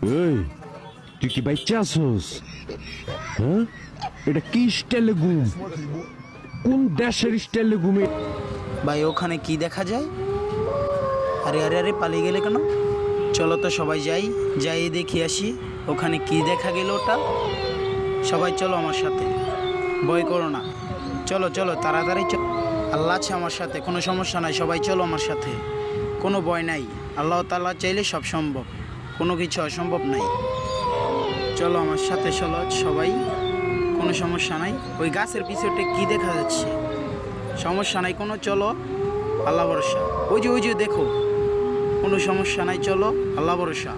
এই তুই কি বাচ্চা আসোস? হ্যাঁ, এটা কি স্টাইলে ঘুম? কোন দেশের স্টাইলে ঘুমে? ভাই ওখানে কি দেখা যায়? আরে আরে আরে পালিয়ে গেলে কেন? চলো তো সবাই যাই, যাই দেখি আসি ওখানে কি দেখা গেল ওটা। সবাই চলো আমার সাথে, ভয় করো না। চলো চলো তাড়াতাড়ি চলো। আল্লাহ আছে আমার সাথে, কোনো সমস্যা নাই। সবাই চলো আমার সাথে, কোনো ভয় নাই। আল্লাহ তাআলা চাইলে সব সম্ভব, কোনো কিছু অসম্ভব নাই। চলো আমার সাথে, চলো সবাই, কোনো সমস্যা নাই। ওই গাছের পিছনে কি দেখা যাচ্ছে? সমস্যা নাই কোনো, চলো আল্লাহ ভরসা। ওই যে দেখো, কোনো সমস্যা নাই, চলো আল্লাহ ভরসা।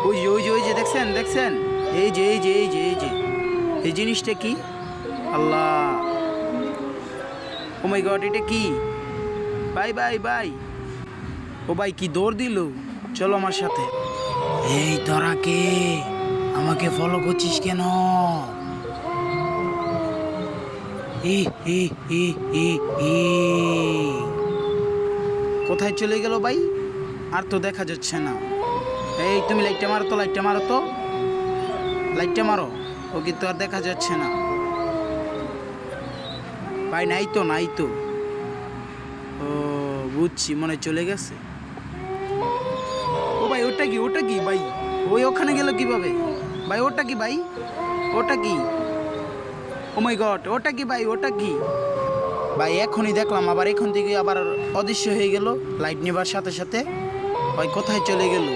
ওই যে দেখছেন দেখছেন, এই যে এই জিনিসটা কি? আল্লাহ, ও মাই গড, এটা কি? বাই। ও ভাই কি দৌড় দিল? চলো আমার সাথে। এই তোরা কে? আমাকে ফলো করছিস কেন? ই ই ই ই ই কোথায় চলে গেল ভাই? আর তো দেখা যাচ্ছে না। এই তুমি লাইটটা মারো তো, লাইটটা মারো। ও কিন্তু আর দেখা যাচ্ছে না ভাই। নাই তো। ও বুঝছি, মনে চলে গেছে। ও ভাই ওটা কি ভাই? ওই ওখানে গেল কিভাবে ভাই? ওটা কি ভাই? ওটা কি? ও মাই গড, ওটা কি ভাই? ওটা কি ভাই? এখনই দেখলাম, আবার এখন থেকে আবার অদৃশ্য হয়ে গেল লাইট নেবার সাথে সাথে। ভাই কোথায় চলে গেল?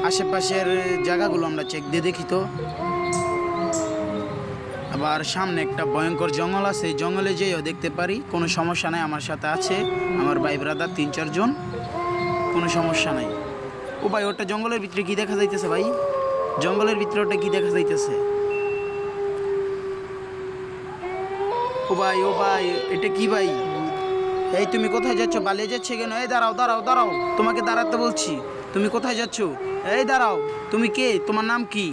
আশেপাশের জায়গাগুলো আমরা চেক দিয়ে দেখি তো। আবার সামনে একটা ভয়ঙ্কর জঙ্গল আছে, এই জঙ্গলে যেয়েও দেখতে পারি। কোনো সমস্যা নাই, আমার সাথে আছে আমার ভাই ব্রাদার 3-4 জন, কোনো সমস্যা নাই। ও ভাই ওটা জঙ্গলের ভিতরে কি দেখা যাইতেছে ভাই? জঙ্গলের ভিতরে ওটা কি দেখা যাইতেছে? ও ভাই এটা কি ভাই? এই তুমি কোথায় যাচ্ছ? পালিয়ে যাচ্ছে কেন? এই দাঁড়াও, তোমাকে দাঁড়াতে বলছি। তুমি কোথায় যাচ্ছ? এই দাঁড়াও, তুমি কে? তোমার নাম কি?